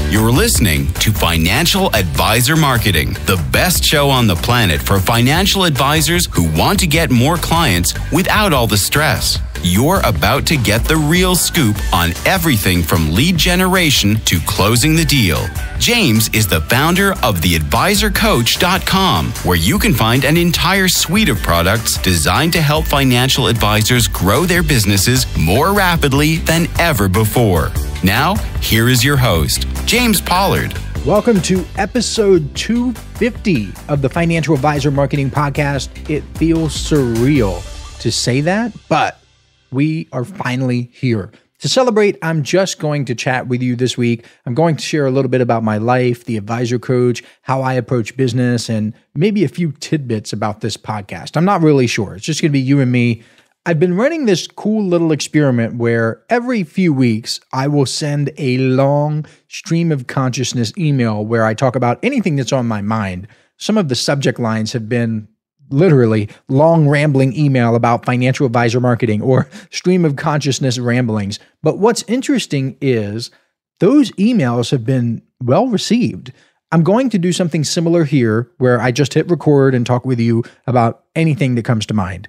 You're listening to Financial Advisor Marketing, the best show on the planet for financial advisors who want to get more clients without all the stress. You're about to get the real scoop on everything from lead generation to closing the deal. James is the founder of theadvisorcoach.com, where you can find an entire suite of products designed to help financial advisors grow their businesses more rapidly than ever before. Now, here is your host, James Pollard. Welcome to episode 250 of the Financial Advisor Marketing Podcast. It feels surreal to say that, but we are finally here. To celebrate, I'm just going to chat with you this week. I'm going to share a little bit about my life, the advisor coach, how I approach business, and maybe a few tidbits about this podcast. I'm not really sure. It's just going to be you and me. I've been running this cool little experiment where every few weeks I will send a long stream of consciousness email where I talk about anything that's on my mind. Some of the subject lines have been literally long rambling email about financial advisor marketing or stream of consciousness ramblings. But what's interesting is those emails have been well received. I'm going to do something similar here where I just hit record and talk with you about anything that comes to mind.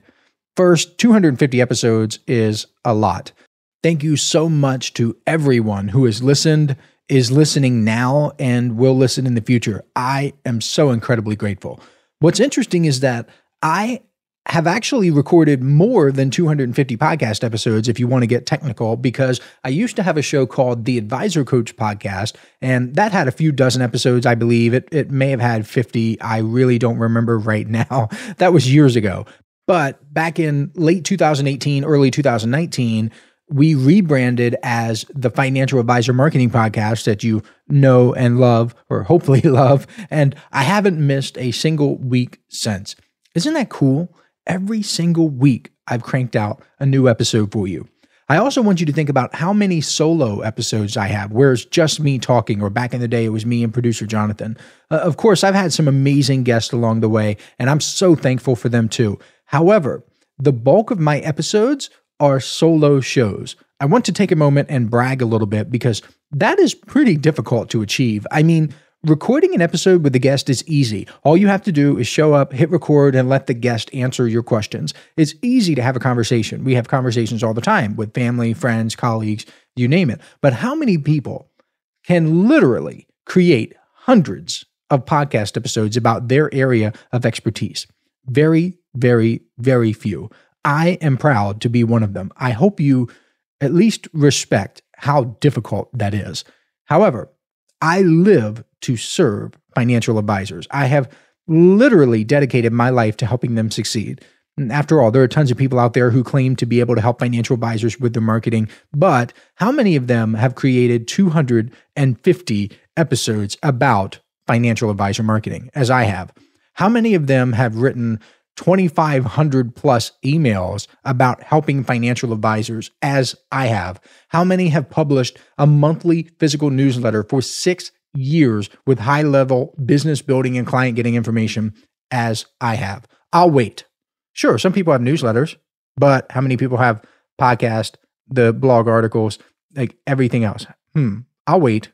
First, 250 episodes is a lot. Thank you so much to everyone who has listened, is listening now, and will listen in the future. I am so incredibly grateful. What's interesting is that I have actually recorded more than 250 podcast episodes, if you want to get technical, because I used to have a show called The Advisor Coach Podcast, and that had a few dozen episodes, I believe. It may have had 50. I really don't remember right now. That was years ago. But back in late 2018, early 2019, we rebranded as the Financial Advisor Marketing Podcast that you know and love, or hopefully love, and I haven't missed a single week since. Isn't that cool? Every single week, I've cranked out a new episode for you. I also want you to think about how many solo episodes I have, where it's just me talking, or back in the day, it was me and producer Jonathan. Of course, I've had some amazing guests along the way, and I'm so thankful for them too. However, the bulk of my episodes are solo shows. I want to take a moment and brag a little bit because that is pretty difficult to achieve. I mean, recording an episode with a guest is easy. All you have to do is show up, hit record, and let the guest answer your questions. It's easy to have a conversation. We have conversations all the time with family, friends, colleagues, you name it. But how many people can literally create hundreds of podcast episodes about their area of expertise? Very, very, very few. I am proud to be one of them. I hope you at least respect how difficult that is. However, I live to serve financial advisors. I have literally dedicated my life to helping them succeed. And after all, there are tons of people out there who claim to be able to help financial advisors with their marketing, but how many of them have created 250 episodes about financial advisor marketing, as I have? How many of them have written 2,500 plus emails about helping financial advisors, as I have? How many have published a monthly physical newsletter for 6 years with high-level business building and client getting information, as I have? I'll wait. Sure, some people have newsletters, but how many people have podcasts, the blog articles, like everything else? I'll wait.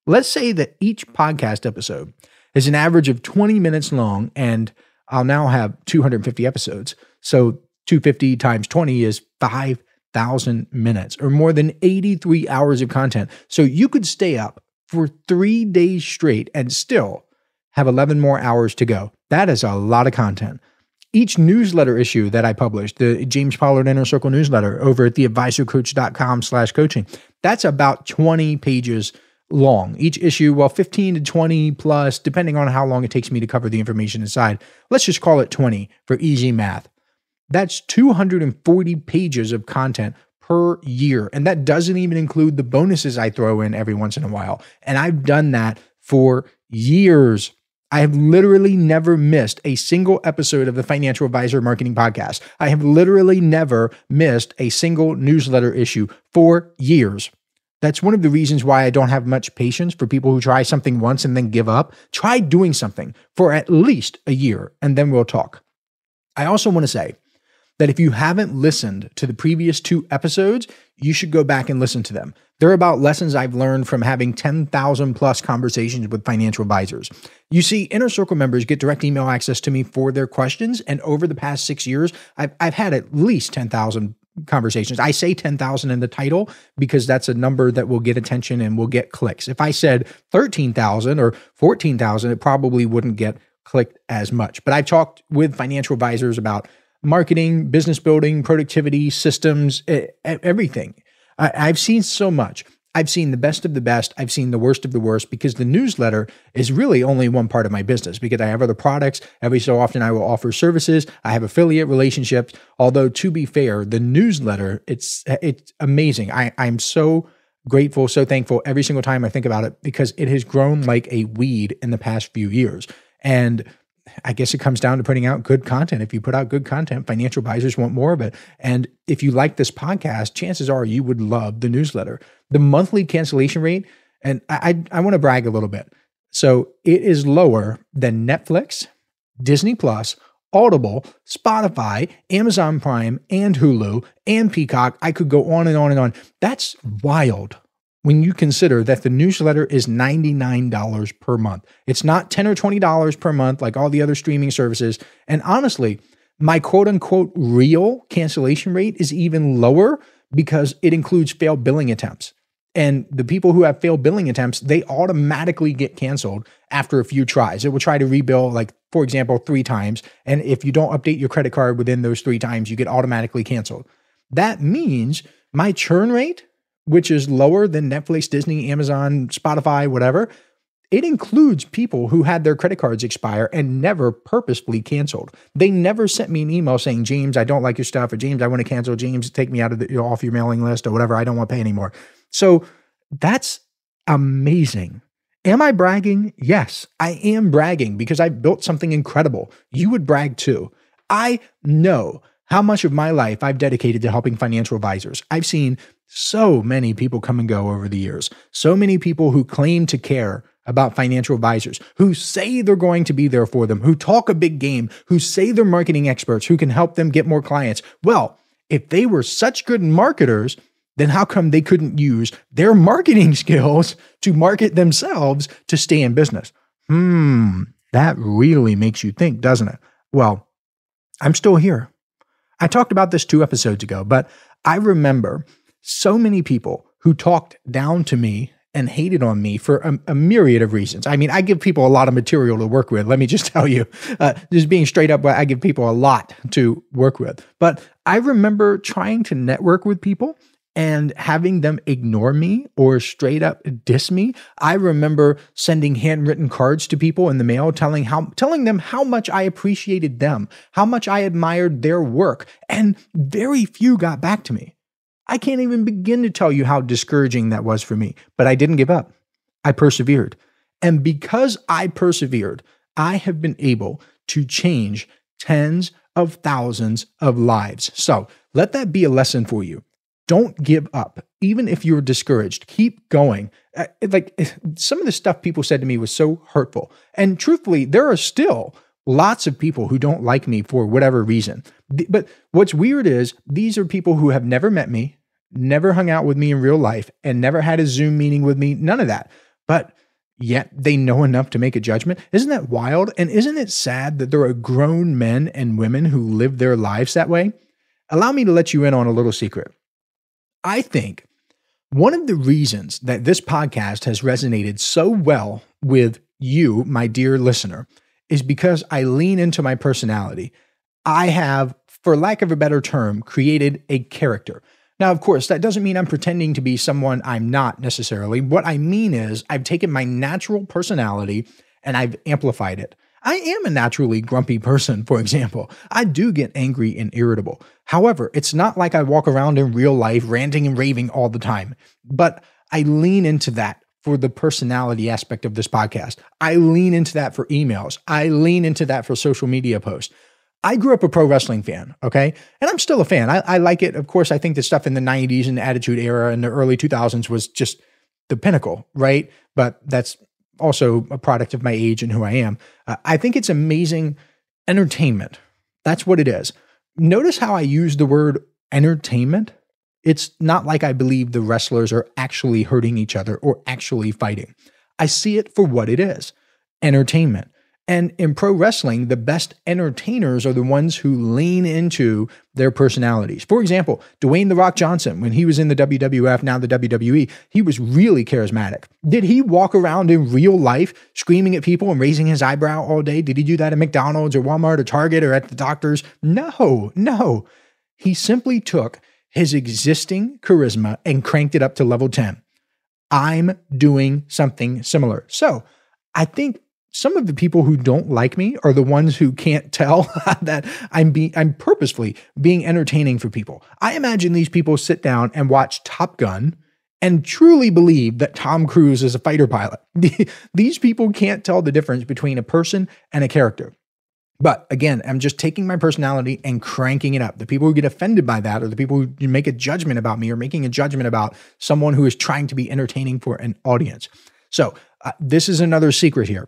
Let's say that each podcast episode is an average of 20 minutes long, and I'll now have 250 episodes. So 250 times 20 is 5,000 minutes, or more than 83 hours of content. So you could stay up for 3 days straight and still have 11 more hours to go. That is a lot of content. Each newsletter issue that I published, the James Pollard Inner Circle newsletter over at theadvisorcoach.com/coaching, that's about 20 pages long. Each issue, 15 to 20 plus, depending on how long it takes me to cover the information inside. Let's just call it 20 for easy math. That's 240 pages of content per year. And that doesn't even include the bonuses I throw in every once in a while. And I've done that for years. I have literally never missed a single episode of the Financial Advisor Marketing Podcast. I have literally never missed a single newsletter issue for years. That's one of the reasons why I don't have much patience for people who try something once and then give up. Try doing something for at least a year, and then we'll talk. I also want to say that if you haven't listened to the previous 2 episodes, you should go back and listen to them. They're about lessons I've learned from having 10,000 plus conversations with financial advisors. You see, Inner Circle members get direct email access to me for their questions. And over the past 6 years, I've had at least 10,000 conversations. I say 10,000 in the title because that's a number that will get attention and will get clicks. If I said 13,000 or 14,000, it probably wouldn't get clicked as much. But I've talked with financial advisors about marketing, business building, productivity, systems, everything. I've seen so much. I've seen the best of the best. I've seen the worst of the worst because the newsletter is really only one part of my business because I have other products. Every so often I will offer services. I have affiliate relationships. Although to be fair, the newsletter, it's amazing. I'm so grateful, so thankful every single time I think about it because it has grown like a weed in the past few years. And I guess it comes down to putting out good content. If you put out good content, financial advisors want more of it. And if you like this podcast, chances are you would love the newsletter. The monthly cancellation rate, and I want to brag a little bit. So it is lower than Netflix, Disney Plus, Audible, Spotify, Amazon Prime, and Hulu, and Peacock. I could go on and on and on. That's wild when you consider that the newsletter is $99 per month. It's not $10 or $20 per month like all the other streaming services. And honestly, my quote unquote real cancellation rate is even lower because it includes failed billing attempts. And the people who have failed billing attempts, they automatically get canceled after a few tries. It will try to rebill, like, for example, 3 times. And if you don't update your credit card within those 3 times, you get automatically canceled. That means my churn rate, which is lower than Netflix, Disney, Amazon, Spotify, whatever, it includes people who had their credit cards expire and never purposefully canceled. They never sent me an email saying, James, I don't like your stuff, or James, I want to cancel. James, take me out of off your mailing list or whatever. I don't want to pay anymore. So that's amazing. Am I bragging? Yes, I am bragging because I built something incredible. You would brag too. I know how much of my life I've dedicated to helping financial advisors. I've seen so many people come and go over the years. So many people who claim to care about financial advisors, who say they're going to be there for them, who talk a big game, who say they're marketing experts, who can help them get more clients. Well, if they were such good marketers, then how come they couldn't use their marketing skills to market themselves to stay in business? That really makes you think, doesn't it? Well, I'm still here. I talked about this 2 episodes ago, but I remember so many people who talked down to me and hated on me for a myriad of reasons. I mean, I give people a lot of material to work with. Let me just tell you, just being straight up, I give people a lot to work with. But I remember trying to network with people and having them ignore me or straight up diss me. I remember sending handwritten cards to people in the mail, telling them how much I appreciated them, how much I admired their work, and very few got back to me. I can't even begin to tell you how discouraging that was for me, but I didn't give up. I persevered. And because I persevered, I have been able to change tens of thousands of lives. So let that be a lesson for you. Don't give up. Even if you're discouraged, keep going. Some of the stuff people said to me was so hurtful. And truthfully, there are still lots of people who don't like me for whatever reason. But what's weird is these are people who have never met me, never hung out with me in real life, and never had a Zoom meeting with me, none of that. But yet they know enough to make a judgment. Isn't that wild? And isn't it sad that there are grown men and women who live their lives that way? Allow me to let you in on a little secret. I think one of the reasons that this podcast has resonated so well with you, my dear listener, is because I lean into my personality. I have, for lack of a better term, created a character. Now, of course, that doesn't mean I'm pretending to be someone I'm not necessarily. What I mean is I've taken my natural personality and I've amplified it. I am a naturally grumpy person, for example. I do get angry and irritable. However, it's not like I walk around in real life ranting and raving all the time, but I lean into that for the personality aspect of this podcast. I lean into that for emails. I lean into that for social media posts. I grew up a pro wrestling fan, okay? And I'm still a fan. I like it. Of course, I think the stuff in the 90s and the Attitude Era and the early 2000s was just the pinnacle, right? But that's also a product of my age and who I am. I think it's amazing entertainment. That's what it is. Notice how I use the word entertainment. It's not like I believe the wrestlers are actually hurting each other or actually fighting. I see it for what it is, entertainment. And in pro wrestling, the best entertainers are the ones who lean into their personalities. For example, Dwayne "The Rock" Johnson, when he was in the WWF, now the WWE, he was really charismatic. Did he walk around in real life screaming at people and raising his eyebrow all day? Did he do that at McDonald's or Walmart or Target or at the doctor's? No. He simply took his existing charisma and cranked it up to level 10. I'm doing something similar. So I think some of the people who don't like me are the ones who can't tell that I'm purposefully being entertaining for people. I imagine these people sit down and watch Top Gun and truly believe that Tom Cruise is a fighter pilot. These people can't tell the difference between a person and a character. But again, I'm just taking my personality and cranking it up. The people who get offended by that are the people who make a judgment about me or making a judgment about someone who is trying to be entertaining for an audience. So this is another secret here.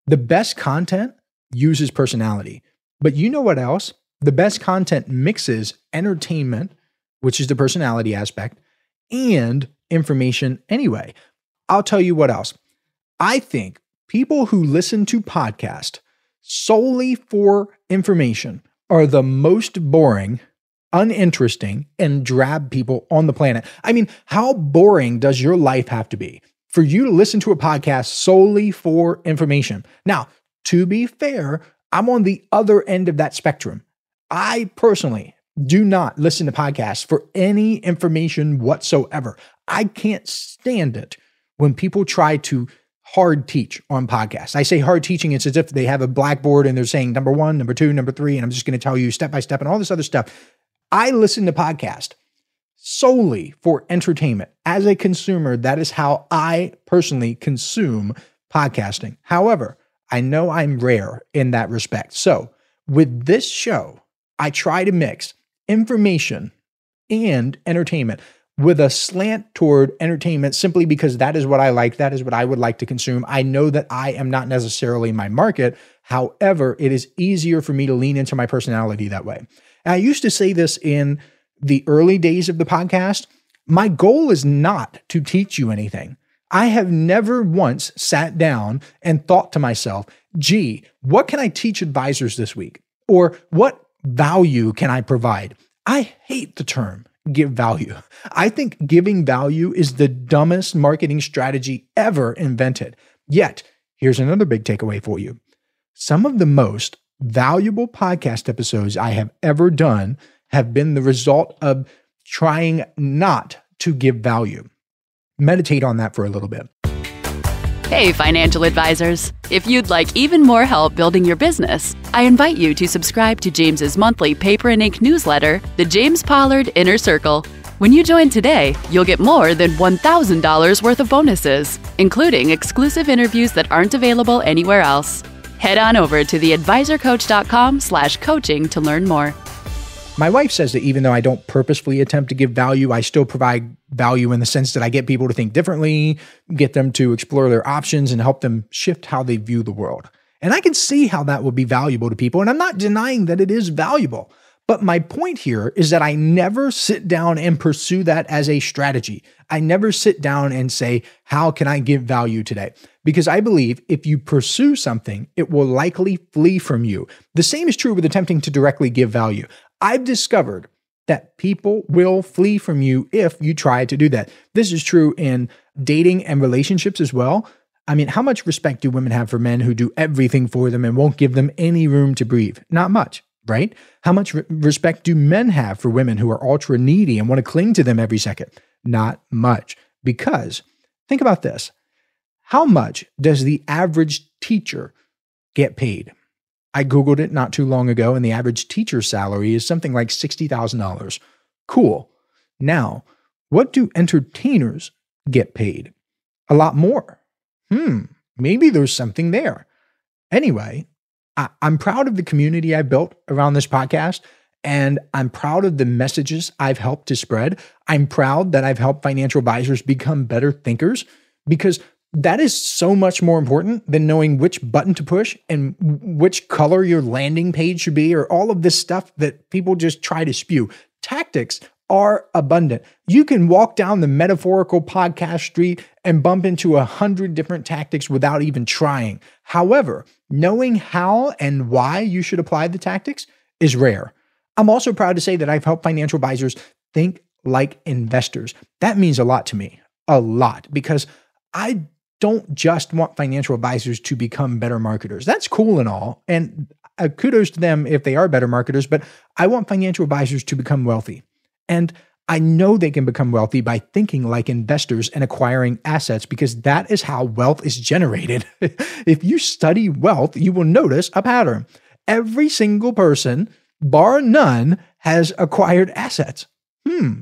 The best content uses personality. But you know what else? The best content mixes entertainment, which is the personality aspect, and information anyway. I'll tell you what else. I think people who listen to podcasts solely for information are the most boring, uninteresting, and drab people on the planet. I mean, how boring does your life have to be for you to listen to a podcast solely for information? Now, to be fair, I'm on the other end of that spectrum. I personally do not listen to podcasts for any information whatsoever. I can't stand it when people try to hard teach on podcasts. I say hard teaching, it's as if they have a blackboard and they're saying number 1, number 2, number 3, and I'm just going to tell you step by step and all this other stuff. I listen to podcasts solely for entertainment. As a consumer, that is how I personally consume podcasting. However, I know I'm rare in that respect. So with this show, I try to mix information and entertainment with a slant toward entertainment simply because that is what I like. That is what I would like to consume. I know that I am not necessarily my market. However, it is easier for me to lean into my personality that way. And I used to say this in the early days of the podcast. My goal is not to teach you anything. I have never once sat down and thought to myself, gee, what can I teach advisors this week? Or what value can I provide? I hate the term give value. I think giving value is the dumbest marketing strategy ever invented. Yet, here's another big takeaway for you. Some of the most valuable podcast episodes I have ever done have been the result of trying not to give value. Meditate on that for a little bit. Hey, financial advisors. If you'd like even more help building your business, I invite you to subscribe to James's monthly paper and ink newsletter, The James Pollard Inner Circle. When you join today, you'll get more than $1,000 worth of bonuses, including exclusive interviews that aren't available anywhere else. Head on over to theadvisorcoach.com/coaching to learn more. My wife says that even though I don't purposefully attempt to give value, I still provide value in the sense that I get people to think differently, get them to explore their options, and help them shift how they view the world. And I can see how that would be valuable to people, and I'm not denying that it is valuable. But my point here is that I never sit down and pursue that as a strategy. I never sit down and say, how can I give value today? Because I believe if you pursue something, it will likely flee from you. The same is true with attempting to directly give value. I've discovered that people will flee from you if you try to do that. This is true in dating and relationships as well. I mean, how much respect do women have for men who do everything for them and won't give them any room to breathe? Not much, right? How much respect do men have for women who are ultra needy and want to cling to them every second? Not much. Because think about this. How much does the average teacher get paid? I Googled it not too long ago, and the average teacher salary is something like $60,000. Cool. Now, what do entertainers get paid? A lot more. Maybe there's something there. Anyway, I'm proud of the community I built around this podcast, and I'm proud of the messages I've helped to spread. I'm proud that I've helped financial advisors become better thinkers, because That is so much more important than knowing which button to push and which color your landing page should be, or all of this stuff that people just try to spew. Tactics are abundant. You can walk down the metaphorical podcast street and bump into 100 different tactics without even trying. However, knowing how and why you should apply the tactics is rare. I'm also proud to say that I've helped financial advisors think like investors. That means a lot to me, a lot, because I don't just want financial advisors to become better marketers. That's cool and all, and kudos to them if they are better marketers, but I want financial advisors to become wealthy. And I know they can become wealthy by thinking like investors and acquiring assets, because that is how wealth is generated. If you study wealth, you will notice a pattern. Every single person, bar none, has acquired assets.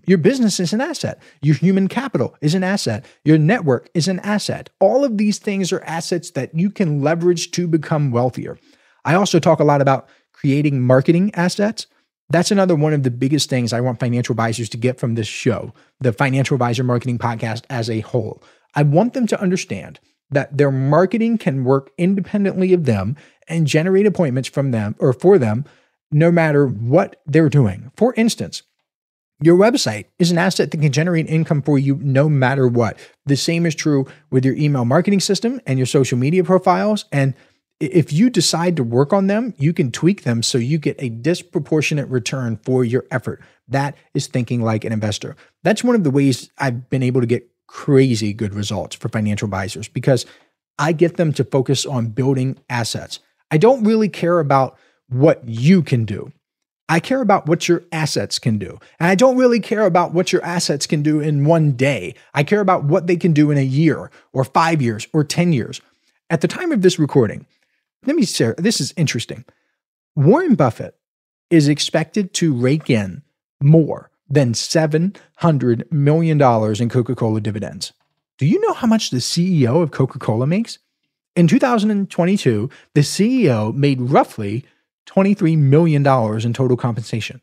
Your business is an asset. Your human capital is an asset. Your network is an asset. All of these things are assets that you can leverage to become wealthier. I also talk a lot about creating marketing assets. That's another one of the biggest things I want financial advisors to get from this show, the Financial Advisor Marketing Podcast as a whole. I want them to understand that their marketing can work independently of them and generate appointments from them or for them, no matter what they're doing. For instance, your website is an asset that can generate income for you no matter what. The same is true with your email marketing system and your social media profiles. And if you decide to work on them, you can tweak them so you get a disproportionate return for your effort. That is thinking like an investor. That's one of the ways I've been able to get crazy good results for financial advisors, because I get them to focus on building assets. I don't really care about what you can do. I care about what your assets can do. And I don't really care about what your assets can do in one day. I care about what they can do in a year or 5 years or 10 years. At the time of this recording, let me share, this is interesting. Warren Buffett is expected to rake in more than $700 million in Coca-Cola dividends. Do you know how much the CEO of Coca-Cola makes? In 2022, the CEO made roughly $23 million in total compensation.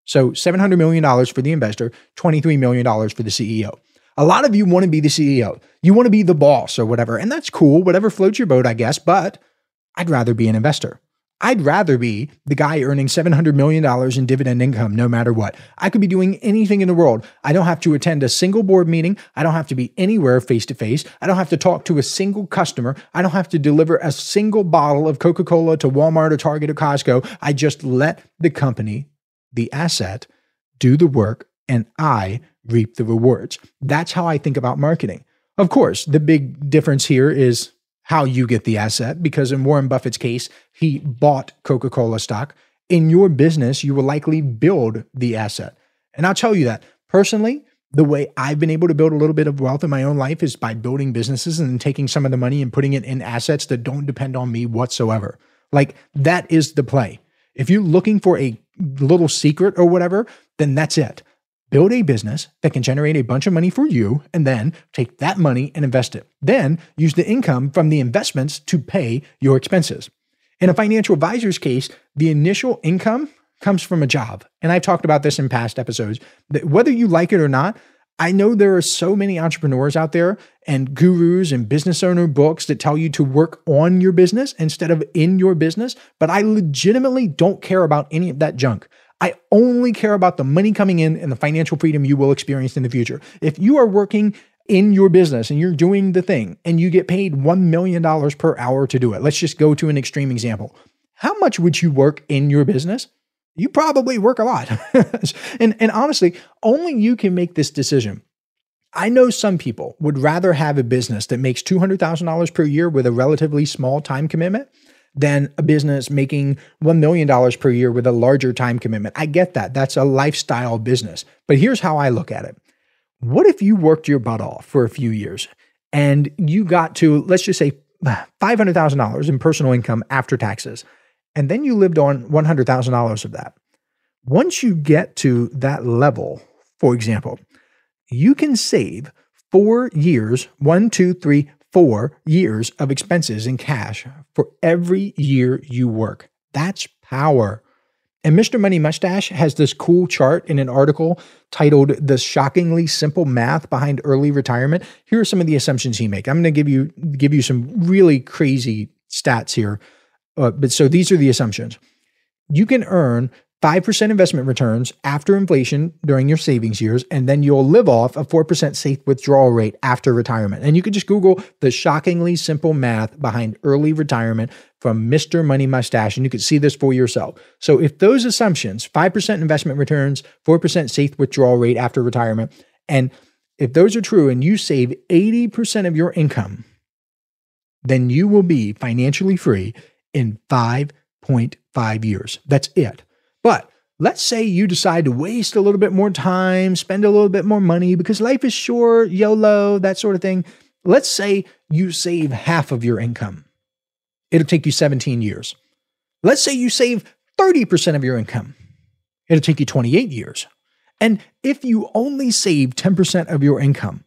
So $700 million for the investor, $23 million for the CEO. A lot of you want to be the CEO. You want to be the boss or whatever, and that's cool, whatever floats your boat, I guess, but I'd rather be an investor. I'd rather be the guy earning $700 million in dividend income no matter what. I could be doing anything in the world. I don't have to attend a single board meeting. I don't have to be anywhere face-to-face. I don't have to talk to a single customer. I don't have to deliver a single bottle of Coca-Cola to Walmart or Target or Costco. I just let the company, the asset, do the work, and I reap the rewards. That's how I think about marketing. Of course, the big difference here is how you get the asset, because in Warren Buffett's case, he bought Coca-Cola stock. In your business, you will likely build the asset. And I'll tell you that personally, the way I've been able to build a little bit of wealth in my own life is by building businesses and then taking some of the money and putting it in assets that don't depend on me whatsoever. Like, that is the play. If you're looking for a little secret or whatever, then that's it. Build a business that can generate a bunch of money for you, and then take that money and invest it. Then use the income from the investments to pay your expenses. In a financial advisor's case, the initial income comes from a job. And I've talked about this in past episodes, that whether you like it or not, I know there are so many entrepreneurs out there and gurus and business owner books that tell you to work on your business instead of in your business, but I legitimately don't care about any of that junk. I only care about the money coming in and the financial freedom you will experience in the future. If you are working in your business and you're doing the thing and you get paid $1 million per hour to do it, let's just go to an extreme example. How much would you work in your business? You probably work a lot. and honestly, only you can make this decision. I know some people would rather have a business that makes $200,000 per year with a relatively small time commitment than a business making $1 million per year with a larger time commitment. I get that. That's a lifestyle business. But here's how I look at it. What if you worked your butt off for a few years and you got to, let's just say, $500,000 in personal income after taxes, and then you lived on $100,000 of that? Once you get to that level, for example, you can save 4 years, 4 years of expenses in cash for every year you work. That's power. And Mr. Money Mustache has this cool chart in an article titled The Shockingly Simple Math Behind Early Retirement. Here are some of the assumptions he makes. I'm going to give you some really crazy stats here. But so these are the assumptions. You can earn 5% investment returns after inflation during your savings years, and then you'll live off a 4% safe withdrawal rate after retirement. And you could just Google the shockingly simple math behind early retirement from Mr. Money Mustache, and you could see this for yourself. So if those assumptions, 5% investment returns, 4% safe withdrawal rate after retirement, and if those are true and you save 80% of your income, then you will be financially free in 5.5 years. That's it. But let's say you decide to waste a little bit more time, spend a little bit more money because life is short, YOLO, that sort of thing. Let's say you save half of your income. It'll take you 17 years. Let's say you save 30% of your income. It'll take you 28 years. And if you only save 10% of your income,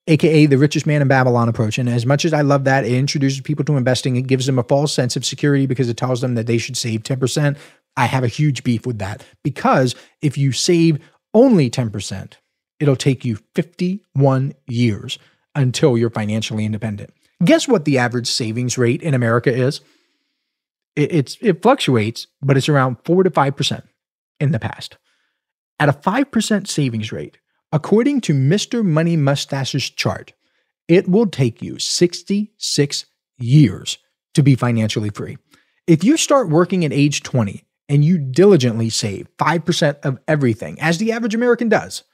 AKA the richest man in Babylon approach. And as much as I love that, it introduces people to investing. It gives them a false sense of security because it tells them that they should save 10%. I have a huge beef with that because if you save only 10%, it'll take you 51 years until you're financially independent. Guess what the average savings rate in America is? It fluctuates, but it's around 4 to 5% in the past. At a 5% savings rate, according to Mr. Money Mustache's chart, it will take you 66 years to be financially free. If you start working at age 20 and you diligently save 5% of everything, as the average American does,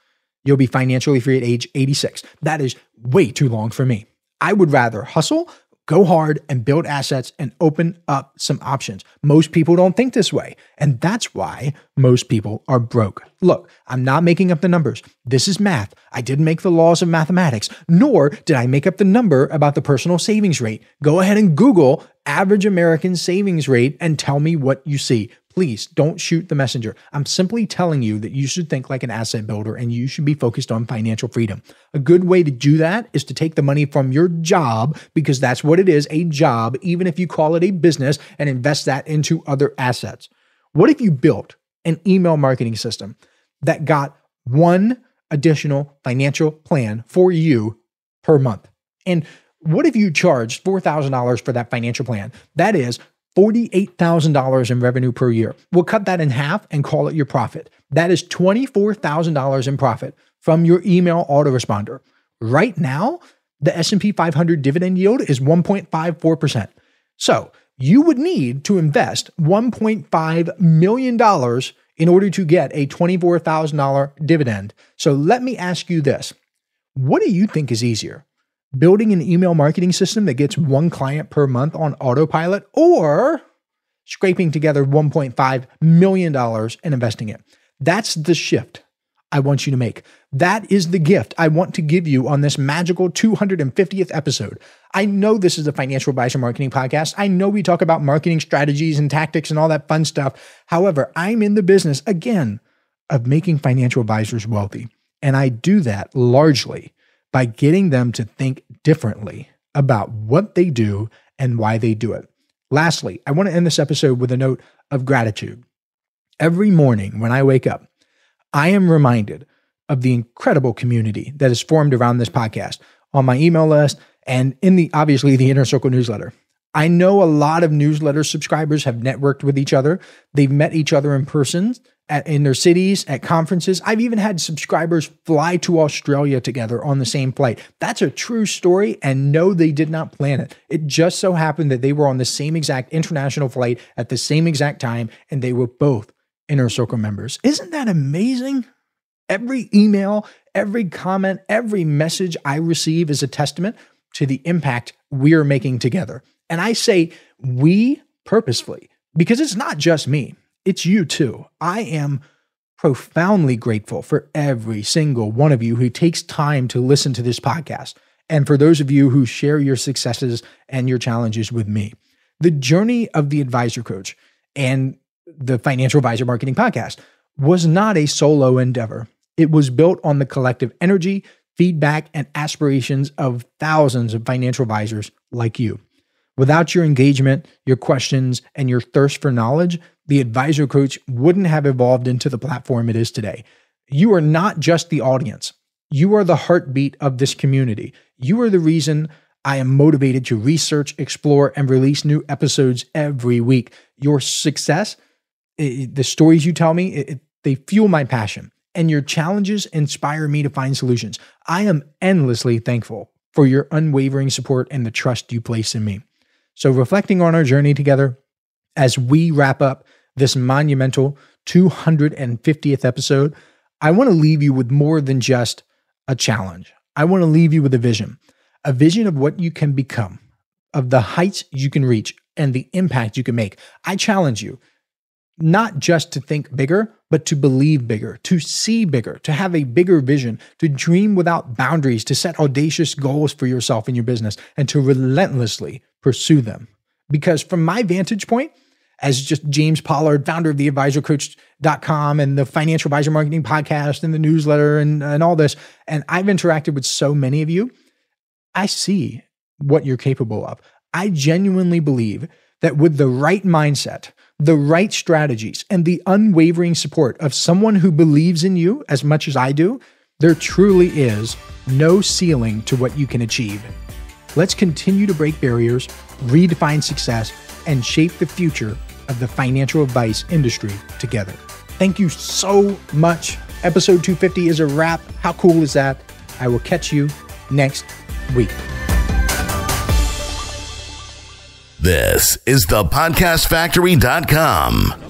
you'll be financially free at age 86. That is way too long for me. I would rather hustle, go hard, and build assets and open up some options. Most people don't think this way, and that's why most people are broke. Look, I'm not making up the numbers. This is math. I didn't make the laws of mathematics, nor did I make up the number about the personal savings rate. Go ahead and Google average American savings rate and tell me what you see. Please don't shoot the messenger. I'm simply telling you that you should think like an asset builder and you should be focused on financial freedom. A good way to do that is to take the money from your job, because that's what it is, a job, even if you call it a business, and invest that into other assets. What if you built an email marketing system that got one additional financial plan for you per month? And what if you charged $4,000 for that financial plan? That is $48,000 in revenue per year. We'll cut that in half and call it your profit. That is $24,000 in profit from your email autoresponder. Right now, the S&P 500 dividend yield is 1.54%. So you would need to invest $1.5 million in order to get a $24,000 dividend. So let me ask you this. What do you think is easier? Building an email marketing system that gets one client per month on autopilot, or scraping together $1.5 million and investing it? That's the shift I want you to make. That is the gift I want to give you on this magical 250th episode. I know this is a financial advisor marketing podcast. I know we talk about marketing strategies and tactics and all that fun stuff. However, I'm in the business, again, of making financial advisors wealthy. And I do that largely by getting them to think differently about what they do and why they do it. Lastly, I want to end this episode with a note of gratitude. Every morning when I wake up, I am reminded of the incredible community that is formed around this podcast on my email list and in obviously the Inner Circle newsletter. I know a lot of newsletter subscribers have networked with each other. They've met each other in person in their cities, at conferences. I've even had subscribers fly to Australia together on the same flight. That's a true story, and no, they did not plan it. It just so happened that they were on the same exact international flight at the same exact time, and they were both Inner Circle members. Isn't that amazing? Every email, every comment, every message I receive is a testament to the impact we're making together. And I say we purposefully, because it's not just me. It's you too. I am profoundly grateful for every single one of you who takes time to listen to this podcast, and for those of you who share your successes and your challenges with me. The journey of the Advisor Coach and the Financial Advisor Marketing Podcast was not a solo endeavor. It was built on the collective energy, feedback, and aspirations of thousands of financial advisors like you. Without your engagement, your questions, and your thirst for knowledge, the Advisor Coach wouldn't have evolved into the platform it is today. You are not just the audience. You are the heartbeat of this community. You are the reason I am motivated to research, explore, and release new episodes every week. Your success, the stories you tell me, they fuel my passion, and your challenges inspire me to find solutions. I am endlessly thankful for your unwavering support and the trust you place in me. So reflecting on our journey together, as we wrap up this monumental 250th episode, I want to leave you with more than just a challenge. I want to leave you with a vision of what you can become, of the heights you can reach, and the impact you can make. I challenge you not just to think bigger, but to believe bigger, to see bigger, to have a bigger vision, to dream without boundaries, to set audacious goals for yourself and your business, and to relentlessly pursue them. Because from my vantage point, as just James Pollard, founder of theadvisorcoach.com and the Financial Advisor Marketing Podcast and the newsletter and all this, and I've interacted with so many of you, I see what you're capable of. I genuinely believe that with the right mindset, the right strategies, and the unwavering support of someone who believes in you as much as I do, there truly is no ceiling to what you can achieve. Let's continue to break barriers, redefine success, and shape the future of the financial advice industry together. Thank you so much. Episode 250 is a wrap. How cool is that? I will catch you next week. This is thepodcastfactory.com.